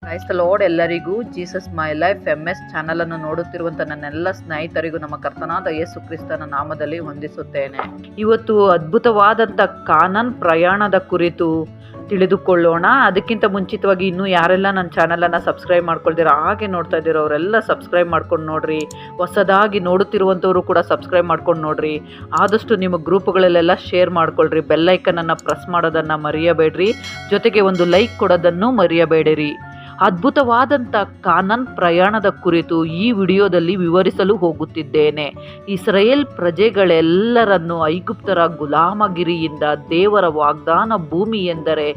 Price the lord. ಎಲ್ಲರಿಗೂ Jesus my life MS channel ನೋಡುತ್ತಿರುವಂಥ ನನ್ನೆಲ್ಲ ಸ್ನೇಹಿತರಿಗೂ ನಮ್ಮ ಕರ್ತನಾದ ಯೇಸು ಕ್ರಿಸ್ತನ ನಾಮದಲ್ಲಿ ವಂದಿಸುತ್ತೇನೆ. ಇವತ್ತು ಅದ್ಭುತವಾದಂಥ ಕಾನಾನ್ ಪ್ರಯಾಣದ ಕುರಿತು ತಿಳಿದುಕೊಳ್ಳೋಣ. ಅದಕ್ಕಿಂತ ಮುಂಚಿತವಾಗಿ ಇನ್ನೂ ಯಾರೆಲ್ಲ ನನ್ನ ಚಾನಲನ್ನು ಸಬ್ಸ್ಕ್ರೈಬ್ ಮಾಡ್ಕೊಳ್ತೀರಾ ಹಾಗೆ ನೋಡ್ತಾ ಇದ್ದೀರೋ ಅವರೆಲ್ಲ ಸಬ್ಸ್ಕ್ರೈಬ್ ಮಾಡ್ಕೊಂಡು ನೋಡ್ರಿ. ಹೊಸದಾಗಿ ನೋಡುತ್ತಿರುವಂಥವರು ಕೂಡ ಸಬ್ಸ್ಕ್ರೈಬ್ ಮಾಡ್ಕೊಂಡು ನೋಡ್ರಿ. ಆದಷ್ಟು ನಿಮ್ಮ ಗ್ರೂಪ್ಗಳಲ್ಲೆಲ್ಲ ಶೇರ್ ಮಾಡ್ಕೊಳ್ರಿ. ಬೆಲ್ಲೈಕನನ್ನು ಪ್ರೆಸ್ ಮಾಡೋದನ್ನು ಮರೆಯಬೇಡ್ರಿ. ಜೊತೆಗೆ ಒಂದು ಲೈಕ್ ಕೊಡೋದನ್ನು ಮರೆಯಬೇಡಿರಿ. ಅದ್ಭುತವಾದಂಥ ಕಾನಾನ್ ಪ್ರಯಾಣದ ಕುರಿತು ಈ ವಿಡಿಯೋದಲ್ಲಿ ವಿವರಿಸಲು ಹೋಗುತ್ತಿದ್ದೇನೆ. ಇಸ್ರಾಯೇಲ್ ಪ್ರಜೆಗಳೆಲ್ಲರನ್ನು ಐಗುಪ್ತರ ಗುಲಾಮಗಿರಿಯಿಂದ ದೇವರ ವಾಗ್ದಾನ ಭೂಮಿ ಎಂದರೆ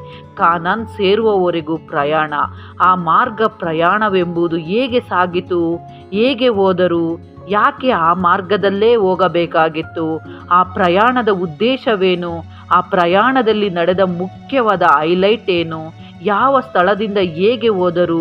ಕಾನಾನ್ ಸೇರುವವರೆಗೂ ಪ್ರಯಾಣ. ಆ ಮಾರ್ಗ ಪ್ರಯಾಣವೆಂಬುದು ಹೇಗೆ ಸಾಗಿತು, ಹೇಗೆ ಹೋದರು, ಯಾಕೆ ಆ ಮಾರ್ಗದಲ್ಲೇ ಹೋಗಬೇಕಾಗಿತ್ತು, ಆ ಪ್ರಯಾಣದ ಉದ್ದೇಶವೇನು, ಆ ಪ್ರಯಾಣದಲ್ಲಿ ನಡೆದ ಮುಖ್ಯವಾದ ಹೈಲೈಟ್ ಏನು, ಯಾವ ಸ್ಥಳದಿಂದ ಹೇಗೆ ಹೋದರು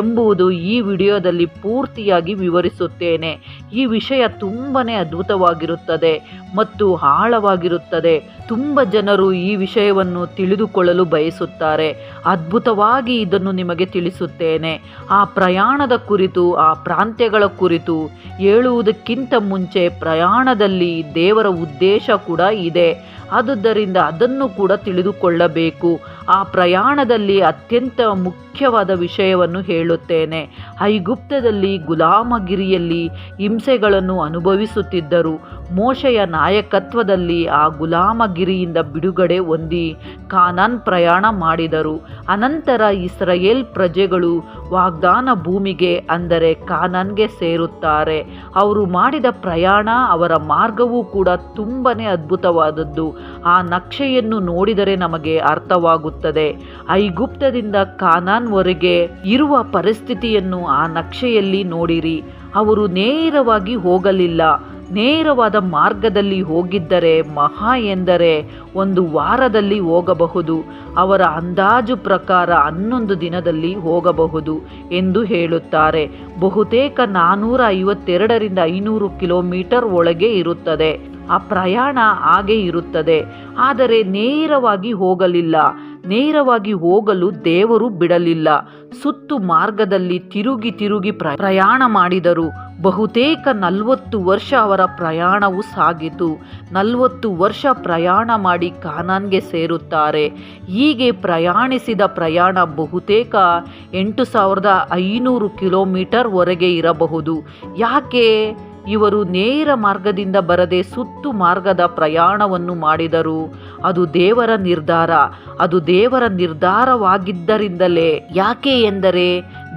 ಎಂಬುದು ಈ ವಿಡಿಯೋದಲ್ಲಿ ಪೂರ್ತಿಯಾಗಿ ವಿವರಿಸುತ್ತೇನೆ. ಈ ವಿಷಯ ತುಂಬನೇ ಅದ್ಭುತವಾಗಿರುತ್ತದೆ ಮತ್ತು ಆಳವಾಗಿರುತ್ತದೆ. ತುಂಬ ಜನರು ಈ ವಿಷಯವನ್ನು ತಿಳಿದುಕೊಳ್ಳಲು ಬಯಸುತ್ತಾರೆ. ಅದ್ಭುತವಾಗಿ ಇದನ್ನು ನಿಮಗೆ ತಿಳಿಸುತ್ತೇನೆ. ಆ ಪ್ರಯಾಣದ ಕುರಿತು, ಆ ಪ್ರಾಂತ್ಯಗಳ ಕುರಿತು ಹೇಳುವುದಕ್ಕಿಂತ ಮುಂಚೆ ಪ್ರಯಾಣದಲ್ಲಿ ದೇವರ ಉದ್ದೇಶ ಕೂಡ ಇದೆ. ಆದುದರಿಂದ ಅದನ್ನು ಕೂಡ ತಿಳಿದುಕೊಳ್ಳಬೇಕು. ಆ ಪ್ರಯಾಣದಲ್ಲಿ ಅತ್ಯಂತ ಮುಖ್ಯವಾದ ವಿಷಯವನ್ನು ಹೇಳುತ್ತೇನೆ. ಐಗುಪ್ತದಲ್ಲಿ ಗುಲಾಮಗಿರಿಯಲ್ಲಿ ಹಿಂಸೆಗಳನ್ನು ಅನುಭವಿಸುತ್ತಿದ್ದರು. ಮೋಶೆಯ ನಾಯಕತ್ವದಲ್ಲಿ ಆ ಗುಲಾಮಗಿರಿಯಿಂದ ಬಿಡುಗಡೆ ಹೊಂದಿ ಕಾನಾನ್ ಪ್ರಯಾಣ ಮಾಡಿದರು. ಅನಂತರ ಇಸ್ರಾಯೇಲ್ ಪ್ರಜೆಗಳು ವಾಗ್ದಾನ ಭೂಮಿಗೆ ಅಂದರೆ ಕಾನಾನ್ಗೆ ಸೇರುತ್ತಾರೆ. ಅವರು ಮಾಡಿದ ಪ್ರಯಾಣ, ಅವರ ಮಾರ್ಗವೂ ಕೂಡ ತುಂಬನೇ ಅದ್ಭುತವಾದದ್ದು. ಆ ನಕ್ಷೆಯನ್ನು ನೋಡಿದರೆ ನಮಗೆ ಅರ್ಥವಾಗುತ್ತದೆ. ಐಗುಪ್ತದಿಂದ ಕಾನಾನ್ವರೆಗೆ ಇರುವ ಪರಿಸ್ಥಿತಿಯನ್ನು ಆ ನಕ್ಷೆಯಲ್ಲಿ ನೋಡಿರಿ. ಅವರು ನೇರವಾಗಿ ಹೋಗಲಿಲ್ಲ. ನೇರವಾದ ಮಾರ್ಗದಲ್ಲಿ ಹೋಗಿದ್ದರೆ ಮಹಾ ಎಂದರೆ 1 ವಾರದಲ್ಲಿ ಹೋಗಬಹುದು. ಅವರ ಅಂದಾಜು ಪ್ರಕಾರ 11 ದಿನದಲ್ಲಿ ಹೋಗಬಹುದು ಎಂದು ಹೇಳುತ್ತಾರೆ. ಬಹುತೇಕ 452ರಿಂದ 500 ಕಿಲೋಮೀಟರ್ ಒಳಗೆ ಇರುತ್ತದೆ. ಆ ಪ್ರಯಾಣ ಹಾಗೆ ಇರುತ್ತದೆ. ಆದರೆ ನೇರವಾಗಿ ಹೋಗಲಿಲ್ಲ. ನೇರವಾಗಿ ಹೋಗಲು ದೇವರು ಬಿಡಲಿಲ್ಲ. ಸುತ್ತು ಮಾರ್ಗದಲ್ಲಿ ತಿರುಗಿ ಪ್ರಯಾಣ ಮಾಡಿದರು. ಬಹುತೇಕ 40 ವರ್ಷ ಅವರ ಪ್ರಯಾಣವು ಸಾಗಿತು. 40 ವರ್ಷ ಪ್ರಯಾಣ ಮಾಡಿ ಕಾನಾನ್ಗೆ ಸೇರುತ್ತಾರೆ. ಹೀಗೆ ಪ್ರಯಾಣಿಸಿದ ಪ್ರಯಾಣ ಬಹುತೇಕ 8500 ಕಿಲೋಮೀಟರ್ ವರೆಗೆ ಇರಬಹುದು. ಯಾಕೆ ಇವರು ನೇರ ಮಾರ್ಗದಿಂದ ಬರದೆ ಸುತ್ತು ಮಾರ್ಗದ ಪ್ರಯಾಣವನ್ನು ಮಾಡಿದರು? ಅದು ದೇವರ ನಿರ್ಧಾರ. ಅದು ದೇವರ ನಿರ್ಧಾರವಾಗಿದ್ದರಿಂದಲೇ. ಯಾಕೆ ಎಂದರೆ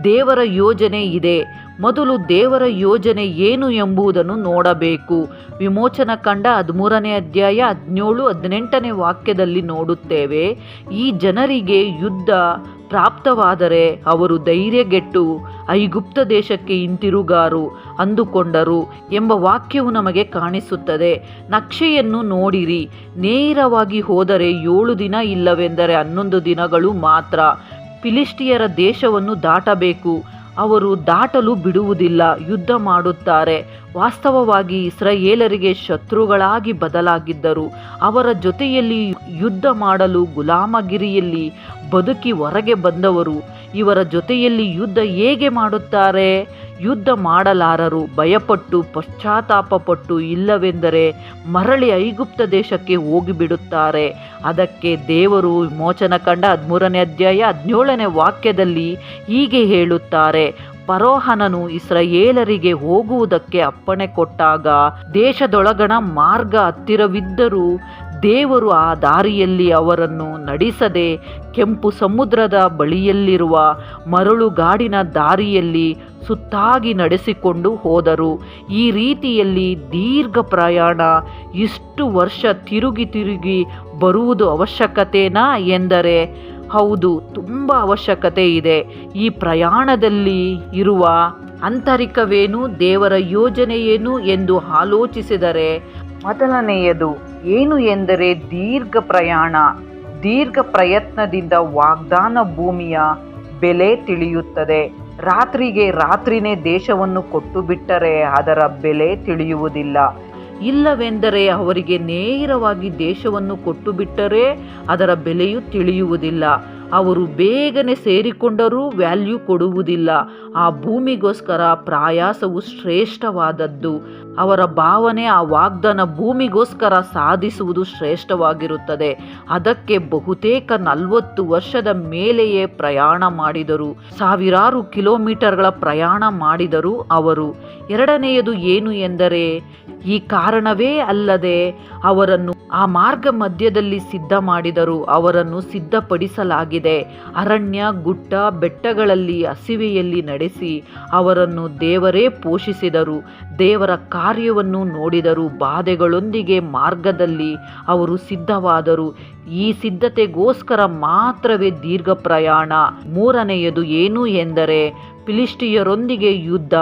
ದೇವರ ಯೋಜನೆ ಇದೆ. ಮೊದಲು ದೇವರ ಯೋಜನೆ ಏನು ಎಂಬುದನ್ನು ನೋಡಬೇಕು. ವಿಮೋಚನಕಾಂಡ 13ನೇ ಅಧ್ಯಾಯ 17-18ನೇ ವಾಕ್ಯದಲ್ಲಿ ನೋಡುತ್ತೇವೆ. ಈ ಜನರಿಗೆ ಯುದ್ಧ ಪ್ರಾಪ್ತವಾದರೆ ಅವರು ಧೈರ್ಯಗೆಟ್ಟು ಐಗುಪ್ತ ದೇಶಕ್ಕೆ ಹಿಂತಿರುಗಾರು ಅಂದುಕೊಂಡರು ಎಂಬ ವಾಕ್ಯವು ನಮಗೆ ಕಾಣಿಸುತ್ತದೆ. ನಕ್ಷೆಯನ್ನು ನೋಡಿರಿ. ನೇರವಾಗಿ ಹೋದರೆ 7 ದಿನ, ಇಲ್ಲವೆಂದರೆ 11 ದಿನಗಳು ಮಾತ್ರ. ಫಿಲಿಸ್ಟಿಯರ ದೇಶವನ್ನು ದಾಟಬೇಕು. ಅವರು ದಾಟಲು ಬಿಡುವುದಿಲ್ಲ. ಯುದ್ಧ ಮಾಡುತ್ತಾರೆ. ವಾಸ್ತವವಾಗಿ ಇಸ್ರಾಯೇಲರಿಗೆ ಶತ್ರುಗಳಾಗಿ ಬದಲಾಗಿದ್ದರು. ಅವರ ಜೊತೆಯಲ್ಲಿ ಯುದ್ಧ ಮಾಡಲು ಗುಲಾಮಗಿರಿಯಲ್ಲಿ ಬದುಕಿ ಹೊರಗೆ ಬಂದವರು ಇವರ ಜೊತೆಯಲ್ಲಿ ಯುದ್ಧ ಹೇಗೆ ಮಾಡುತ್ತಾರೆ? ಯುದ್ಧ ಮಾಡಲಾರರು. ಭಯಪಟ್ಟು ಪಶ್ಚಾತ್ತಾಪಪಟ್ಟು ಇಲ್ಲವೆಂದರೆ ಮರಳಿ ಐಗುಪ್ತ ದೇಶಕ್ಕೆ ಹೋಗಿಬಿಡುತ್ತಾರೆ. ಅದಕ್ಕೆ ದೇವರು ವಿಮೋಚನಕಾಂಡ 13ನೇ ಅಧ್ಯಾಯ 17ನೇ ವಾಕ್ಯದಲ್ಲಿ ಹೀಗೆ ಹೇಳುತ್ತಾರೆ. ಫರೋಹನನು ಇಸ್ರಾಯೇಲರಿಗೆ ಹೋಗುವುದಕ್ಕೆ ಅಪ್ಪಣೆ ಕೊಟ್ಟಾಗ ದೇಶದೊಳಗಣ ಮಾರ್ಗ ಹತ್ತಿರವಿದ್ದರೂ ದೇವರು ಆ ದಾರಿಯಲ್ಲಿ ಅವರನ್ನು ನಡೆಸದೆ ಕೆಂಪು ಸಮುದ್ರದ ಬಳಿಯಲ್ಲಿರುವ ಮರಳುಗಾಡಿನ ದಾರಿಯಲ್ಲಿ ಸುತ್ತಾಗಿ ನಡೆಸಿಕೊಂಡು ಹೋದರು. ಈ ರೀತಿಯಲ್ಲಿ ದೀರ್ಘ ಪ್ರಯಾಣ. ಇಷ್ಟು ವರ್ಷ ತಿರುಗಿ ಬರುವುದು ಅವಶ್ಯಕತೆನಾ ಎಂದರೆ ಹೌದು, ತುಂಬ ಅವಶ್ಯಕತೆ ಇದೆ. ಈ ಪ್ರಯಾಣದಲ್ಲಿ ಇರುವ ಆಂತರಿಕವೇನು, ದೇವರ ಯೋಜನೆ ಏನು ಎಂದು ಆಲೋಚಿಸಿದರೆ ಮೊದಲನೆಯದು ಏನು ಎಂದರೆ ದೀರ್ಘ ಪ್ರಯಾಣ. ದೀರ್ಘ ಪ್ರಯತ್ನದಿಂದ ವಾಗ್ದಾನ ಭೂಮಿಯ ಬೆಲೆ ತಿಳಿಯುತ್ತದೆ. ರಾತ್ರಿಗೆ ರಾತ್ರಿನೇ ದೇಶವನ್ನು ಕೊಟ್ಟು ಬಿಟ್ಟರೆ ಅದರ ಬೆಲೆ ತಿಳಿಯುವುದಿಲ್ಲ. ಇಲ್ಲವೆಂದರೆ ಅವರಿಗೆ ನೇರವಾಗಿ ದೇಶವನ್ನು ಕೊಟ್ಟು ಬಿಟ್ಟರೆ ಅದರ ಬೆಲೆಯು ತಿಳಿಯುವುದಿಲ್ಲ. ಅವರು ಬೇಗನೆ ಸೇರಿಕೊಂಡರೂ ವ್ಯಾಲ್ಯೂ ಕೊಡುವುದಿಲ್ಲ. ಆ ಭೂಮಿಗೋಸ್ಕರ ಪ್ರಯಾಸವು ಶ್ರೇಷ್ಠವಾದದ್ದು. ಅವರ ಭಾವನೆ ಆ ವಾಗ್ದಾನ ಭೂಮಿಗೋಸ್ಕರ ಸಾಧಿಸುವುದು ಶ್ರೇಷ್ಠವಾಗಿರುತ್ತದೆ. ಅದಕ್ಕೆ ಬಹುತೇಕ 40 ವರ್ಷದ ಮೇಲೆಯೇ ಪ್ರಯಾಣ ಮಾಡಿದರು. ಸಾವಿರಾರು ಕಿಲೋಮೀಟರ್ಗಳ ಪ್ರಯಾಣ ಮಾಡಿದರು ಅವರು. ಎರಡನೆಯದು ಏನು ಎಂದರೆ, ಈ ಕಾರಣವೇ ಅಲ್ಲದೆ ಅವರನ್ನು ಆ ಮಾರ್ಗ ಮಧ್ಯದಲ್ಲಿ ಸಿದ್ಧ ಮಾಡಿದರು. ಅವರನ್ನು ಸಿದ್ಧಪಡಿಸಲಾಗಿದೆ. ಅರಣ್ಯ, ಗುಡ್ಡ, ಬೆಟ್ಟಗಳಲ್ಲಿ ಹಸಿವೆಯಲ್ಲಿ ನಡೆಸಿ ಅವರನ್ನು ದೇವರೇ ಪೋಷಿಸಿದರು. ದೇವರ ಕಾರ್ಯವನ್ನು ನೋಡಿದರು. ಬಾಧೆಗಳೊಂದಿಗೆ ಮಾರ್ಗದಲ್ಲಿ ಅವರು ಸಿದ್ಧವಾದರು. ಈ ಸಿದ್ಧತೆಗೋಸ್ಕರ ಮಾತ್ರವೇ ದೀರ್ಘ ಪ್ರಯಾಣ. ಮೂರನೆಯದು ಏನು ಎಂದರೆ ಫಿಲಿಷ್ಟಿಯರೊಂದಿಗೆ ಯುದ್ಧ.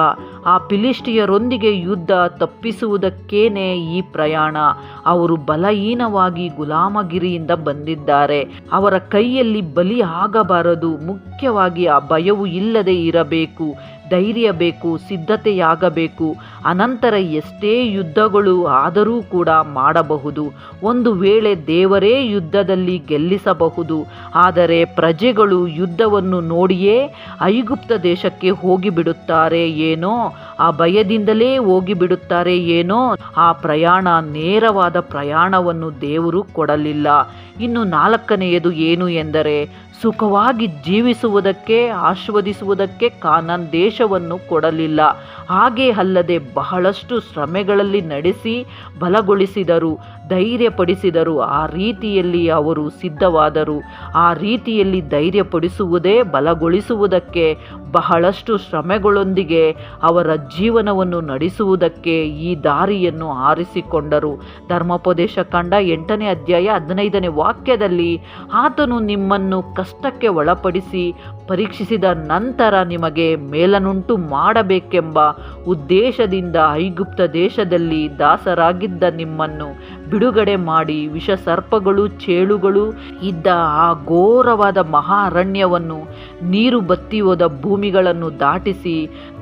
ಆ ಫಿಲಿಷ್ಟಿಯರೊಂದಿಗೆ ಯುದ್ಧ ತಪ್ಪಿಸುವುದಕ್ಕೇನೆ ಈ ಪ್ರಯಾಣ. ಅವರು ಬಲಹೀನವಾಗಿ ಗುಲಾಮಗಿರಿಯಿಂದ ಬಂದಿದ್ದಾರೆ. ಅವರ ಕೈಯಲ್ಲಿ ಬಲಿ ಆಗಬಾರದು. ಮುಖ್ಯವಾಗಿ ಆ ಭಯವು ಇಲ್ಲದೆ ಇರಬೇಕು, ಧೈರ್ಯ ಬೇಕು, ಸಿದ್ಧತೆಯಾಗಬೇಕು. ಅನಂತರ ಎಷ್ಟೇ ಯುದ್ಧಗಳು ಆದರೂ ಕೂಡ ಮಾಡಬಹುದು. ಒಂದು ವೇಳೆ ದೇವರೇ ಯುದ್ಧದಲ್ಲಿ ಗೆಲ್ಲಿಸಬಹುದು. ಆದರೆ ಪ್ರಜೆಗಳು ಯುದ್ಧವನ್ನು ನೋಡಿಯೇ ಐಗುಪ್ತ ದೇಶಕ್ಕೆ ಹೋಗಿಬಿಡುತ್ತಾರೆ ಏನೋ, ಆ ಭಯದಿಂದಲೇ ಹೋಗಿಬಿಡುತ್ತಾರೆ ಏನೋ. ಆ ಪ್ರಯಾಣ ನೇರವಾದ ಪ್ರಯಾಣವನ್ನು ದೇವರು ಕೊಡಲಿಲ್ಲ. ಇನ್ನು ನಾಲ್ಕನೆಯದು ಏನು ಎಂದರೆ, ಸುಖವಾಗಿ ಜೀವಿಸುವುದಕ್ಕೆ, ಆಸ್ವಾದಿಸುವುದಕ್ಕೆ ಕಾನಾನ್ ದೇಶವನ್ನು ಕೊಡಲಿಲ್ಲ. ಹಾಗೇ ಅಲ್ಲದೆ ಬಹಳಷ್ಟು ಶ್ರಮೆಗಳಲ್ಲಿ ನಡೆಸಿ ಬಲಗೊಳಿಸಿದರು, ಧೈರ್ಯಪಡಿಸಿದರು. ಆ ರೀತಿಯಲ್ಲಿ ಅವರು ಸಿದ್ಧವಾದರು. ಆ ರೀತಿಯಲ್ಲಿ ಧೈರ್ಯಪಡಿಸುವುದೇ ಬಲಗೊಳಿಸುವುದಕ್ಕೆ, ಬಹಳಷ್ಟು ಶ್ರಮೆಗಳೊಂದಿಗೆ ಅವರ ಜೀವನವನ್ನು ನಡೆಸುವುದಕ್ಕೆ ಈ ದಾರಿಯನ್ನು ಆರಿಸಿಕೊಂಡರು. ಧರ್ಮೋಪದೇಶ ಕಾಂಡ 8ನೇ ಅಧ್ಯಾಯ 15ನೇ ವಾಕ್ಯದಲ್ಲಿ, ಆತನು ನಿಮ್ಮನ್ನು ಕಷ್ಟಕ್ಕೆ ಒಳಪಡಿಸಿ ಪರೀಕ್ಷಿಸಿದ ನಂತರ ನಿಮಗೆ ಮೇಲನುಂಟು ಮಾಡಬೇಕೆಂಬ ಉದ್ದೇಶದಿಂದ ಐಗುಪ್ತ ದೇಶದಲ್ಲಿ ದಾಸರಾಗಿದ್ದ ನಿಮ್ಮನ್ನು ಬಿಡುಗಡೆ ಮಾಡಿ ವಿಷಸರ್ಪಗಳು, ಚೇಳುಗಳು ಇದ್ದ ಆ ಘೋರವಾದ ಮಹಾ ಅರಣ್ಯವನ್ನು, ನೀರು ಬತ್ತಿ ಹೋದ ಭೂಮಿಗಳನ್ನು ದಾಟಿಸಿ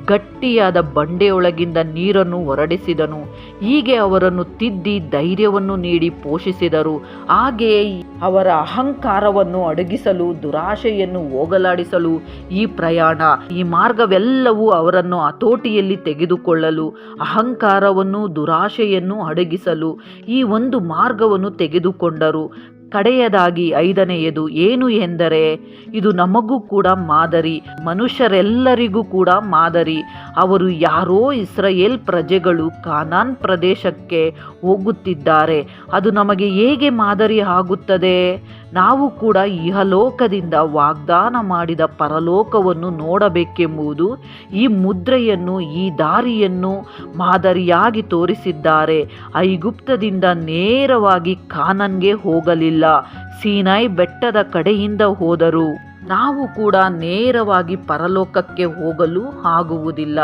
ಗಟ್ಟಿಯಾದ ಬಂಡೆಯೊಳಗಿಂದ ನೀರನ್ನು ಹೊರಡಿಸಿದನು. ಹೀಗೆ ಅವರನ್ನು ತಿದ್ದಿ ಧೈರ್ಯವನ್ನು ನೀಡಿ ಪೋಷಿಸಿದರು. ಹಾಗೆಯೇ ಅವರ ಅಹಂಕಾರವನ್ನು ಅಡಗಿಸಲು, ದುರಾಶೆಯನ್ನು ಹೋಗಲಾಡಿಸಲು ಈ ಪ್ರಯಾಣ, ಈ ಮಾರ್ಗವೆಲ್ಲವೂ ಅವರನ್ನು ಹತೋಟಿಯಲ್ಲಿ ತೆಗೆದುಕೊಳ್ಳಲು, ಅಹಂಕಾರವನ್ನು, ದುರಾಶೆಯನ್ನು ಅಡಗಿಸಲು ಈ ಒಂದು ಮಾರ್ಗವನ್ನು ತೆಗೆದುಕೊಂಡರು. ಕಡೆಯದಾಗಿ ಐದನೆಯದು ಏನು ಎಂದರೆ, ಇದು ನಮಗೂ ಕೂಡ ಮಾದರಿ, ಮನುಷ್ಯರೆಲ್ಲರಿಗೂ ಕೂಡ ಮಾದರಿ. ಅವರು ಯಾರೋ ಇಸ್ರಾಯೇಲ್ ಪ್ರಜೆಗಳು ಕಾನಾನ್ ಪ್ರದೇಶಕ್ಕೆ ಹೋಗುತ್ತಿದ್ದಾರೆ. ಅದು ನಮಗೆ ಹೇಗೆ ಮಾದರಿ ಆಗುತ್ತದೆ? ನಾವು ಕೂಡ ಇಹಲೋಕದಿಂದ ವಾಗ್ದಾನ ಮಾಡಿದ ಪರಲೋಕವನ್ನು ನೋಡಬೇಕೆಂಬುದು ಈ ಮುದ್ರೆಯನ್ನು, ಈ ದಾರಿಯನ್ನು ಮಾದರಿಯಾಗಿ ತೋರಿಸಿದ್ದಾರೆ. ಐಗುಪ್ತದಿಂದ ನೇರವಾಗಿ ಕಾನಾನ್ಗೆ ಹೋಗಲಿಲ್ಲ, ಸೀನಾಯಿ ಬೆಟ್ಟದ ಕಡೆಯಿಂದ ಹೋದರು. ನಾವು ಕೂಡ ನೇರವಾಗಿ ಪರಲೋಕಕ್ಕೆ ಹೋಗಲು ಆಗುವುದಿಲ್ಲ.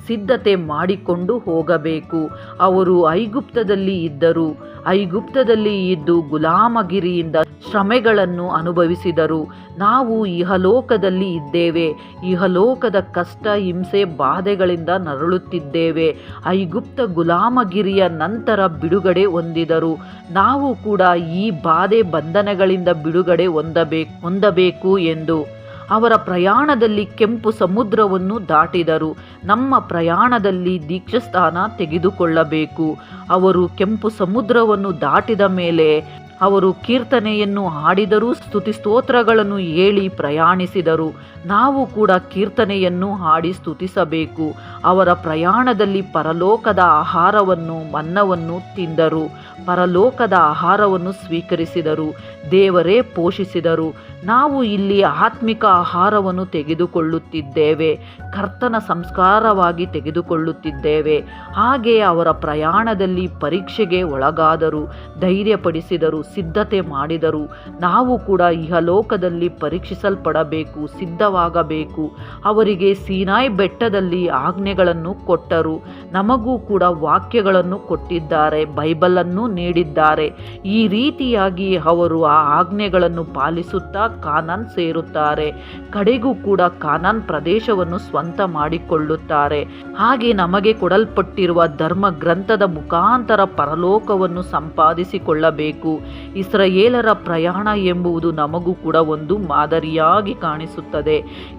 ಸಿದ್ಧತೆ ಮಾಡಿಕೊಂಡು ಹೋಗಬೇಕು. ಅವರು ಐಗುಪ್ತದಲ್ಲಿ ಇದ್ದರು. ಐಗುಪ್ತದಲ್ಲಿ ಇದ್ದು ಗುಲಾಮಗಿರಿಯಿಂದ ಶ್ರಮೆಗಳನ್ನು ಅನುಭವಿಸಿದರು. ನಾವು ಇಹಲೋಕದಲ್ಲಿ ಇದ್ದೇವೆ. ಇಹಲೋಕದ ಕಷ್ಟ, ಹಿಂಸೆ, ಬಾಧೆಗಳಿಂದ ನರಳುತ್ತಿದ್ದೇವೆ. ಐಗುಪ್ತ ಗುಲಾಮಗಿರಿಯ ನಂತರ ಬಿಡುಗಡೆ ಹೊಂದಿದರು. ನಾವು ಕೂಡ ಈ ಬಾಧೆ, ಬಂಧನಗಳಿಂದ ಬಿಡುಗಡೆ ಹೊಂದಬೇಕು ಎಂದು ಅವರ ಪ್ರಯಾಣದಲ್ಲಿ ಕೆಂಪು ಸಮುದ್ರವನ್ನು ದಾಟಿದರು. ನಮ್ಮ ಪ್ರಯಾಣದಲ್ಲಿ ದೀಕ್ಷಾಸ್ಥಾನ ತೆಗೆದುಕೊಳ್ಳಬೇಕು. ಅವರು ಕೆಂಪು ಸಮುದ್ರವನ್ನು ದಾಟಿದ ಮೇಲೆ ಅವರು ಕೀರ್ತನೆಯನ್ನು ಹಾಡಿದರು, ಸ್ತುತಿ ಸ್ತೋತ್ರಗಳನ್ನು ಹೇಳಿ ಪ್ರಯಾಣಿಸಿದರು. ನಾವು ಕೂಡ ಕೀರ್ತನೆಯನ್ನು ಹಾಡಿ ಸ್ತುತಿಸಬೇಕು. ಅವರ ಪ್ರಯಾಣದಲ್ಲಿ ಪರಲೋಕದ ಆಹಾರವನ್ನು, ಮನ್ನವನ್ನು ತಿಂದರು. ಪರಲೋಕದ ಆಹಾರವನ್ನು ಸ್ವೀಕರಿಸಿದರು. ದೇವರೇ ಪೋಷಿಸಿದರು. ನಾವು ಇಲ್ಲಿ ಆತ್ಮಿಕ ಆಹಾರವನ್ನು ತೆಗೆದುಕೊಳ್ಳುತ್ತಿದ್ದೇವೆ, ಕರ್ತನ ಸಂಸ್ಕಾರವಾಗಿ ತೆಗೆದುಕೊಳ್ಳುತ್ತಿದ್ದೇವೆ. ಹಾಗೆ ಅವರ ಪ್ರಯಾಣದಲ್ಲಿ ಪರೀಕ್ಷೆಗೆ ಒಳಗಾದರು, ಧೈರ್ಯಪಡಿಸಿದರು, ಸಿದ್ಧತೆ ಮಾಡಿದರು. ನಾವು ಕೂಡ ಇಹಲೋಕದಲ್ಲಿ ಪರೀಕ್ಷಿಸಲ್ಪಡಬೇಕು, ಸಿದ್ಧವಾಗಬೇಕು. ಅವರಿಗೆ ಸೀನಾಯಿ ಬೆಟ್ಟದಲ್ಲಿ ಆಜ್ಞೆಗಳನ್ನು ಕೊಟ್ಟರು. ನಮಗೂ ಕೂಡ ವಾಕ್ಯಗಳನ್ನು ಕೊಟ್ಟಿದ್ದಾರೆ, ಬೈಬಲನ್ನು ನೀಡಿದ್ದಾರೆ. ಈ ರೀತಿಯಾಗಿ ಅವರು ಆ ಆಜ್ಞೆಗಳನ್ನು ಪಾಲಿಸುತ್ತಾ ಕಾನಾನ್ ಸೇರುತ್ತಾರೆ. ಕಡೆಗೂ ಕೂಡ ಕಾನಾನ್ ಪ್ರದೇಶವನ್ನು ಸ್ವಂತ ಮಾಡಿಕೊಳ್ಳುತ್ತಾರೆ. ಹಾಗೆ ನಮಗೆ ಕೊಡಲ್ಪಟ್ಟಿರುವ ಧರ್ಮ ಗ್ರಂಥದ ಮುಖಾಂತರ ಪರಲೋಕವನ್ನು ಸಂಪಾದಿಸಿಕೊಳ್ಳಬೇಕು. ಇಸ್ರಾಯೇಲರ ಪ್ರಯಾಣ ಎಂಬುದು ನಮಗೂ ಕೂಡ ಒಂದು ಮಾದರಿಯಾಗಿ ಕಾಣಿಸುತ್ತದೆ.